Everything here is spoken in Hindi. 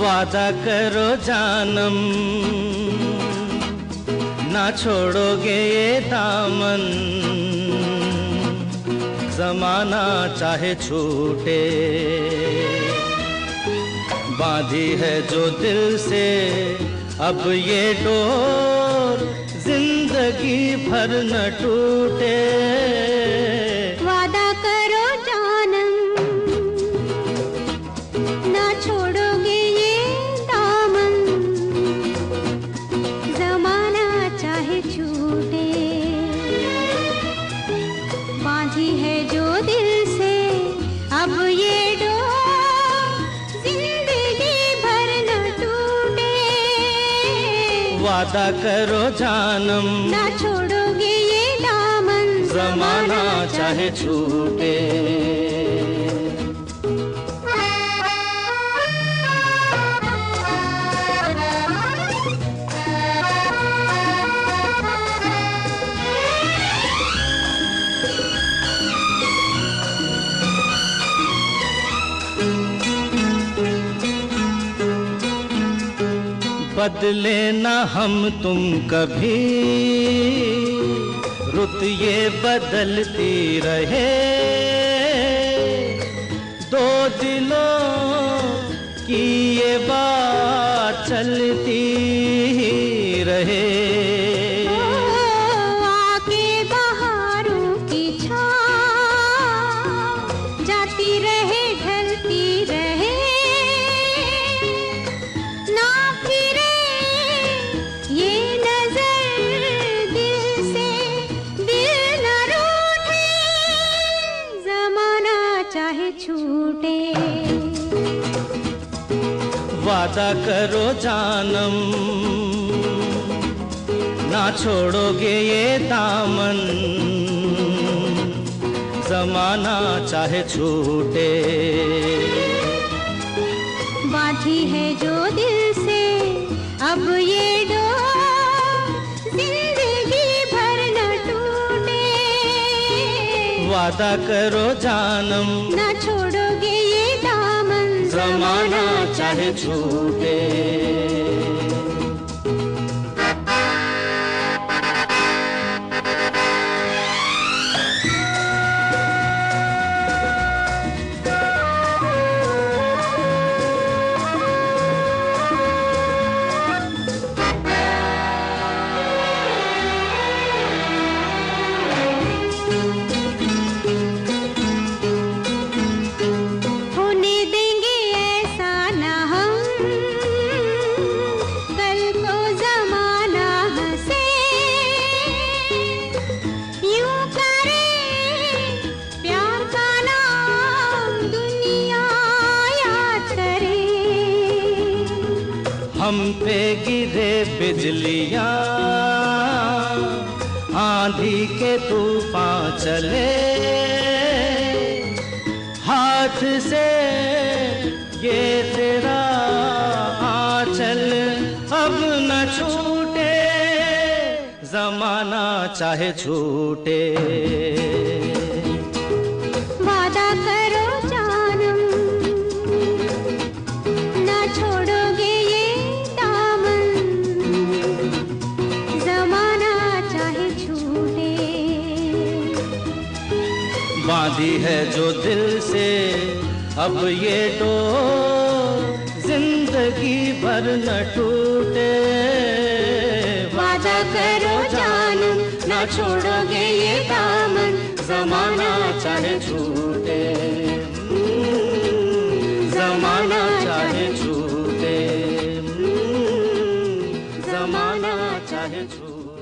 वादा करो जानम, ना छोड़ोगे ये दामन, जमाना चाहे छूटे। बांधी है जो दिल से अब ये डोर, जिंदगी भर न टूटे। वादा करो जानम, ना छोड़ोगे ये दामन, जमाना चाहे छूटे। बांधी है जो दिल से अब ये डोर, जिंदगी भर न टूटे। वादा करो जानम, ना छोड़ोगे ये दामन, जमाना चाहे छूटे। बदले ना हम तुम कभी, रुत ये बदलती रहे। दो दिलों की ये बात चलती ही रहे। आके बहारों की छाँव जाती रहे, ढलती रहे। ना फिरे ये नजर दिल से, दिल न रूठे, जमाना चाहे छूटे। वादा करो जानम, ना छोड़ोगे ये दामन, जमाना चाहे छूटे। बांधी है जो दिल से अब ये डोर, जिंदगी भर न टूटे। वादा करो जानम, ना छोड़ोगे ये दामन, जमाना चाहे छूटे। होने देंगे ऐसा ना हम, कल को जमाना हंसे। यूं करे प्यार का नाम दुनिया याद करे। हम पे गिरे बिजलियां, आंधी के तूफान चले। हाथ से ये तेरा आंचल अब न छूटे, जमाना चाहे छूटे। वादा करो जानम, ना छोड़ोगे ये दामन, जमाना चाहे छूटे। बांधी है जो दिल से अब ये डोर, जिंदगी भर न टूटे। वादा करो जानम, ना छोड़ोगे ये दामन, जमाना चाहे छूटे। जमाना चाहे छूटे, जमाना चाहे छूटे।